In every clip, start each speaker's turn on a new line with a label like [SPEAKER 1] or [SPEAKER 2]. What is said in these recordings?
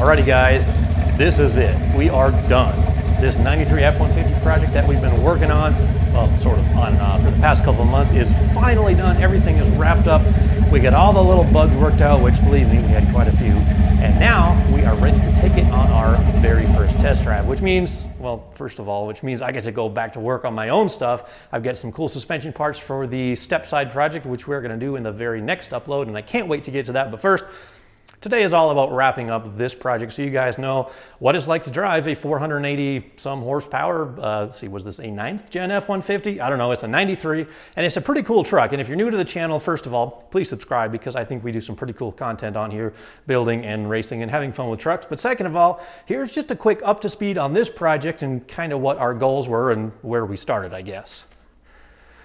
[SPEAKER 1] Alrighty guys, this is it. We are done. This 93 F-150 project that we've been working on, well, sort of on and off for the past couple of months, is finally done. Everything is wrapped up. We got all the little bugs worked out, which believe me, we had quite a few. And now we are ready to take it on our very first test drive, which means, well, first of all, which means I get to go back to work on my own stuff. I've got some cool suspension parts for the step side project, which we're going to do in the very next upload, and I can't wait to get to that. But first, today is all about wrapping up this project so you guys know what it's like to drive a 480 some horsepower, let's see, was this a 9th gen F-150? I don't know, it's a 93, and it's a pretty cool truck. And if you're new to the channel, first of all, please subscribe because I think we do some pretty cool content on here, building and racing and having fun with trucks. But second of all, here's just a quick up to speed on this project and kind of what our goals were and where we started, I guess.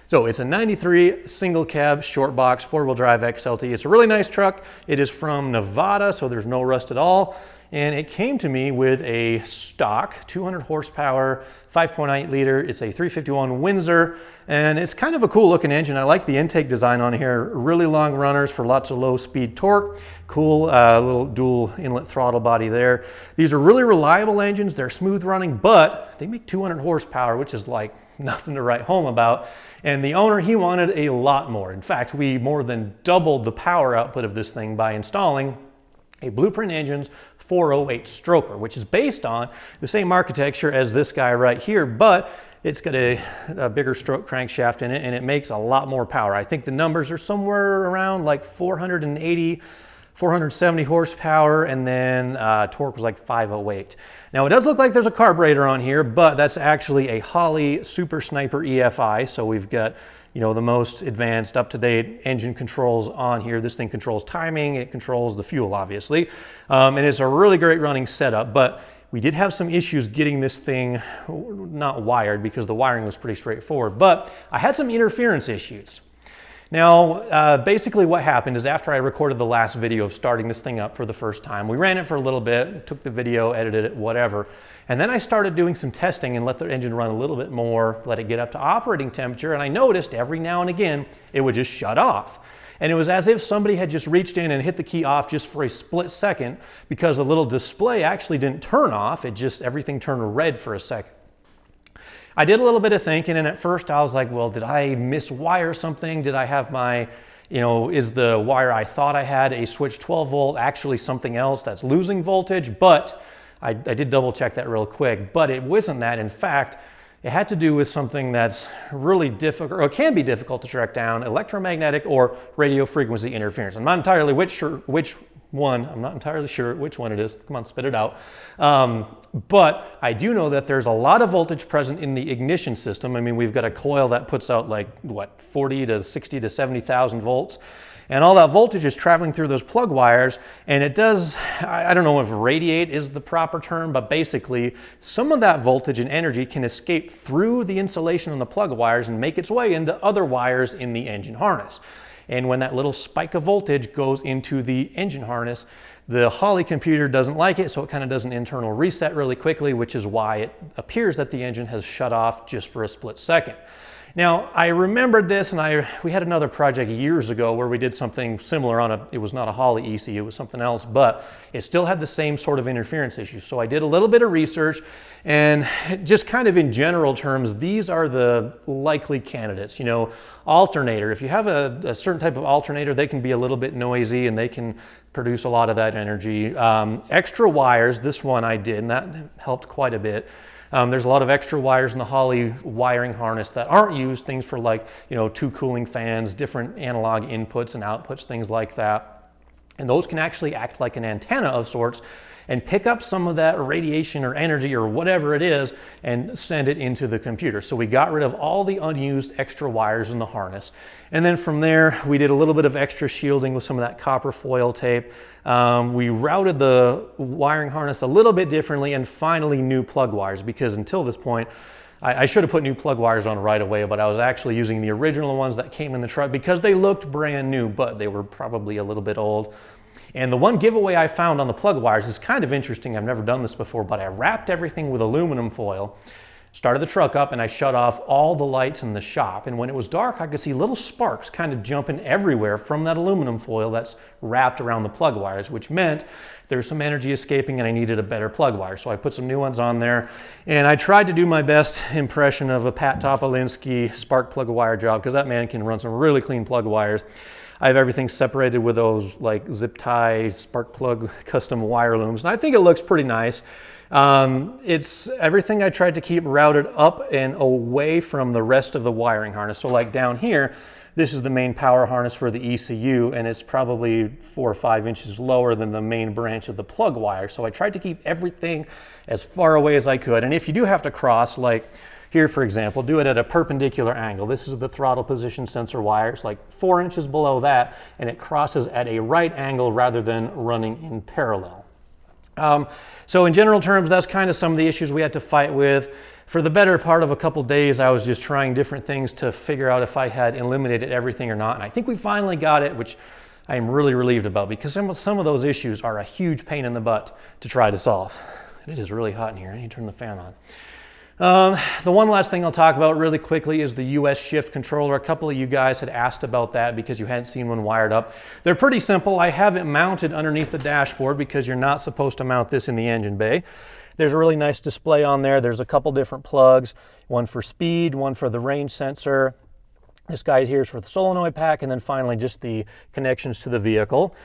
[SPEAKER 1] So it's a 93 single cab short box 4-wheel drive XLT. It's a really nice truck. It is from Nevada, so there's no rust at all. And it came to me with a stock 200 horsepower, 5.8 liter. It's a 351 Windsor, and it's kind of a cool looking engine. I like the intake design on here. Really long runners for lots of low speed torque. Cool little dual inlet throttle body there. These are really reliable engines. They're smooth running, but they make 200 horsepower, which is like nothing to write home about. And the owner, he wanted a lot more. In fact, we more than doubled the power output of this thing by installing a Blueprint Engines 408 stroker, which is based on the same architecture as this guy right here, but it's got a bigger stroke crankshaft in it, and it makes a lot more power. I think the numbers are somewhere around like 480, 470 horsepower, and then torque was like 508. Now it does look like there's a carburetor on here, but that's actually a Holley Super Sniper EFI. So we've got, you know, the most advanced, up-to-date engine controls on here. This thing controls timing, it controls the fuel, obviously. And it's a really great running setup, but we did have some issues getting this thing not wired because the wiring was pretty straightforward, but I had some interference issues. Now, basically what happened is after I recorded the last video of starting this thing up for the first time, we ran it for a little bit, took the video, edited it, whatever. And then I started doing some testing and let the engine run a little bit more, let it get up to operating temperature. And I noticed every now and again, it would just shut off. And it was as if somebody had just reached in and hit the key off just for a split second because the little display actually didn't turn off. It just, everything turned red for a second. I did a little bit of thinking, and at first I was like, well, did I miswire something? Did I have my, you know, is the wire I thought I had, a switch 12 volt, actually something else that's losing voltage? But I did double check that real quick, but it wasn't that. In fact, it had to do with something that's really difficult, or can be difficult to track down, electromagnetic or radio frequency interference. I'm not entirely I'm not entirely sure which one it is. Come on, spit it out. But I do know that there's a lot of voltage present in the ignition system. I mean, we've got a coil that puts out like, what, 40 to 60 to 70,000 volts. And all that voltage is traveling through those plug wires, and it does, I don't know if radiate is the proper term, but basically some of that voltage and energy can escape through the insulation on the plug wires and make its way into other wires in the engine harness. And when that little spike of voltage goes into the engine harness, the Holley computer doesn't like it, so it kind of does an internal reset really quickly, which is why it appears that the engine has shut off just for a split second. Now, I remembered this, and we had another project years ago where we did something similar on it was not a Holley EC, it was something else, but it still had the same sort of interference issues. So I did a little bit of research, and just kind of in general terms, these are the likely candidates. You know, alternator, if you have a certain type of alternator, they can be a little bit noisy and they can produce a lot of that energy. Extra wires, this one I did, and that helped quite a bit. There's a lot of extra wires in the Holley wiring harness that aren't used, things for like, you know, 2 cooling fans, different analog inputs and outputs, things like that. And those can actually act like an antenna of sorts and pick up some of that radiation or energy or whatever it is and send it into the computer. So we got rid of all the unused extra wires in the harness. And then from there, we did a little bit of extra shielding with some of that copper foil tape. We routed the wiring harness a little bit differently, and finally new plug wires, because until this point, I should have put new plug wires on right away, but I was actually using the original ones that came in the truck because they looked brand new, but they were probably a little bit old. And the one giveaway I found on the plug wires is kind of interesting. I've never done this before, but I wrapped everything with aluminum foil. started the truck up, and I shut off all the lights in the shop. And when it was dark, I could see little sparks kind of jumping everywhere from that aluminum foil that's wrapped around the plug wires, which meant there's some energy escaping and I needed a better plug wire. So I put some new ones on there, and I tried to do my best impression of a Pat Topolinsky spark plug wire job, because that man can run some really clean plug wires. I have everything separated with those like zip tie spark plug custom wire looms, and I think it looks pretty nice. It's everything I tried to keep routed up and away from the rest of the wiring harness. So like down here, this is the main power harness for the ECU, and it's probably 4 or 5 inches lower than the main branch of the plug wire. So I tried to keep everything as far away as I could. And if you do have to cross, like here, for example, do it at a perpendicular angle. This is the throttle position sensor wire. It's like 4 inches below that, and it crosses at a right angle rather than running in parallel. So in general terms, that's kind of some of the issues we had to fight with. For the better part of a couple days, I was just trying different things to figure out if I had eliminated everything or not. And I think we finally got it, which I am really relieved about, because some of those issues are a huge pain in the butt to try to solve. It is really hot in here. I need to turn the fan on. The one last thing I'll talk about really quickly is the US shift controller. A couple of you guys had asked about that because you hadn't seen one wired up. They're pretty simple. I have it mounted underneath the dashboard because you're not supposed to mount this in the engine bay. There's a really nice display on there. There's a couple different plugs, one for speed, one for the range sensor. This guy here is for the solenoid pack, and then finally just the connections to the vehicle.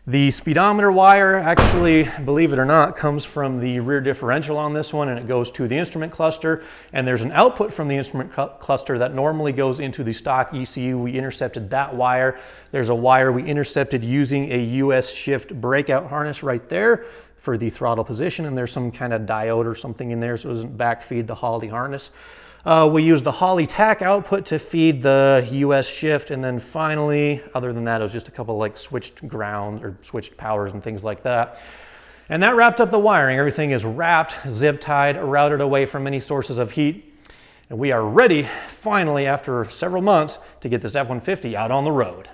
[SPEAKER 1] The speedometer wire, actually, believe it or not, comes from the rear differential on this one, and it goes to the instrument cluster. And there's an output from the instrument cluster that normally goes into the stock ECU. We intercepted that wire. There's a wire we intercepted using a US shift breakout harness right there for the throttle position, and there's some kind of diode or something in there so it doesn't backfeed the Holley harness. We use the Holley tack output to feed the US shift, and then finally, other than that, it was just a couple like switched grounds or switched powers and things like that. And that wrapped up the wiring. Everything is wrapped, zip tied, routed away from any sources of heat, and we are ready, finally, after several months, to get this F-150 out on the road.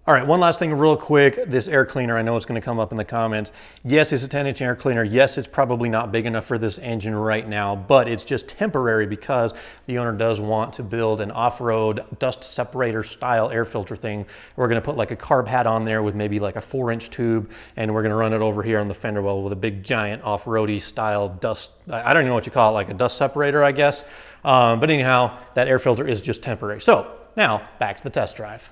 [SPEAKER 1] All right, one last thing real quick. This air cleaner, I know it's going to come up in the comments. Yes, it's a 10-inch air cleaner. Yes, it's probably not big enough for this engine right now, but it's just temporary because the owner does want to build an off-road dust separator style air filter thing. We're going to put like a carb hat on there with maybe like a 4-inch tube, and we're going to run it over here on the fender well with a big giant off-roady style dust, I don't even know what you call it, like a dust separator, I guess. But anyhow, that air filter is just temporary. So now back to the test drive.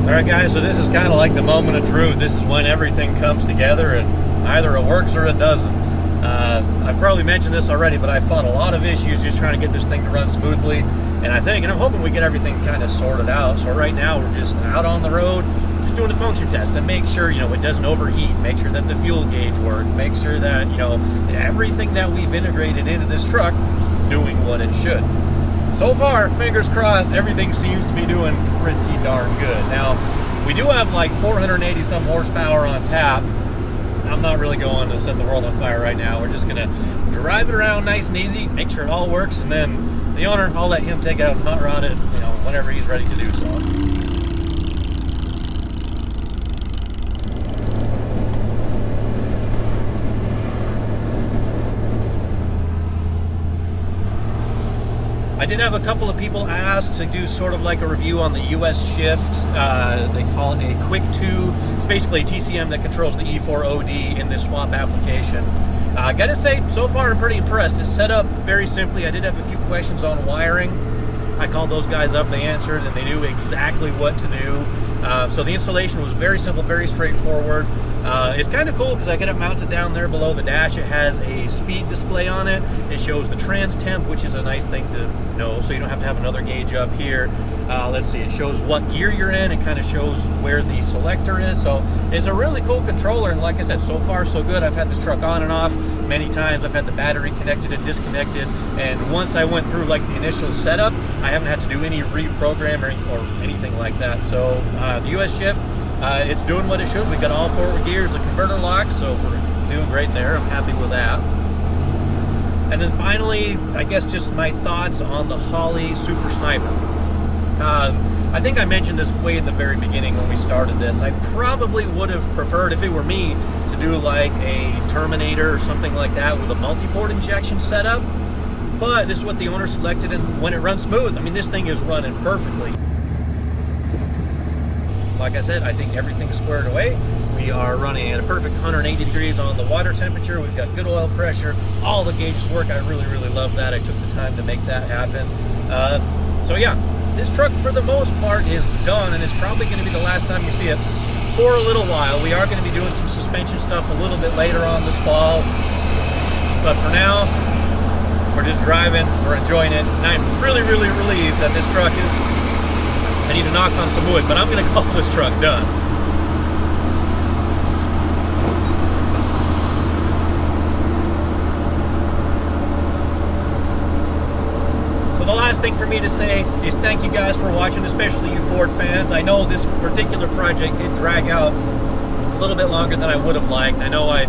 [SPEAKER 2] All right, guys, so this is kind of like the moment of truth. This is when everything comes together, and either it works or it doesn't. I've probably mentioned this already, but I fought a lot of issues just trying to get this thing to run smoothly. And I'm hoping we get everything kind of sorted out. So right now we're just out on the road, just doing a function test to make sure, it doesn't overheat, make sure that the fuel gauge works, make sure that, everything that we've integrated into this truck is doing what it should. So far, fingers crossed, everything seems to be doing pretty darn good. Now, we do have like 480 some horsepower on tap. I'm not really going to set the world on fire right now. We're just gonna drive it around nice and easy, make sure it all works, and then the owner, I'll let him take it out and hot rod it, whenever he's ready to do so. I did have a couple of people ask to do sort of like a review on the US shift. They call it a quick 2. It's basically a TCM that controls the E4OD in this swap application. I gotta say, so far I'm pretty impressed. It's set up very simply. I did have a few questions on wiring. I called those guys up, they answered, and they knew exactly what to do. So the installation was very simple, very straightforward. It's kind of cool because I get it mounted down there below the dash. It has a speed display on it. It shows the trans temp, which is a nice thing to know, so you don't have to have another gauge up here. Let's see, it shows what gear you're in. It kind of shows where the selector is. So it's a really cool controller, and like I said, so far so good. I've had this truck on and off many times. I've had the battery connected and disconnected, and once I went through like the initial setup, I haven't had to do any reprogramming or anything like that. So the US shift, it's doing what it should. We got all 4 gears, the converter lock, so we're doing great there. I'm happy with that. And then finally, I guess just my thoughts on the Holley Super Sniper. I think I mentioned this way in the very beginning when we started this. I probably would have preferred, if it were me, to do like a Terminator or something like that with a multi-port injection setup. But this is what the owner selected, and when it runs smooth, I mean, this thing is running perfectly. Like I said, I think everything is squared away. We are running at a perfect 180 degrees on the water temperature. We've got good oil pressure. All the gauges work. I really, really love that. I took the time to make that happen. So yeah, this truck for the most part is done, and it's probably going to be the last time you see it for a little while. We are going to be doing some suspension stuff a little bit later on this fall. But for now, we're just driving, we're enjoying it, and I'm really, really relieved that this truck is, I need to knock on some wood, but I'm going to call this truck done. So the last thing for me to say is thank you guys for watching, especially you Ford fans. I know this particular project did drag out a little bit longer than I would have liked. I know I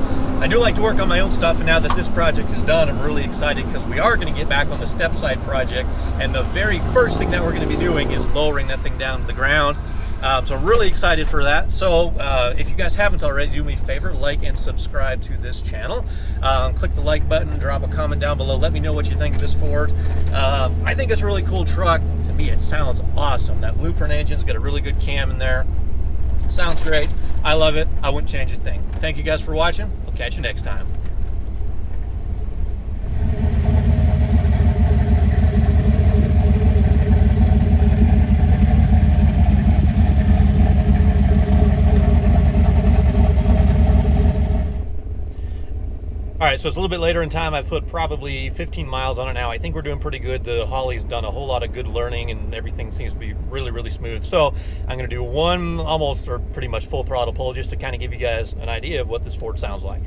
[SPEAKER 2] do like to work on my own stuff, and now that this project is done, I'm really excited because we are going to get back on the step side project, and the very first thing that we're going to be doing is lowering that thing down to the ground. So I'm really excited for that. So if you guys haven't already, do me a favor, like and subscribe to this channel. Click the like button, drop a comment down below, let me know what you think of this Ford. I think it's a really cool truck. To me, it sounds awesome. That Blueprint engine's got a really good cam in there. Sounds great. I love it. I wouldn't change a thing. Thank you guys for watching. We'll catch you next time. All right, so it's a little bit later in time. I've put probably 15 miles on it now. I think we're doing pretty good. The Holley's done a whole lot of good learning, and everything seems to be really, really smooth. So I'm going to do one almost or pretty much full throttle pull just to kind of give you guys an idea of what this Ford sounds like.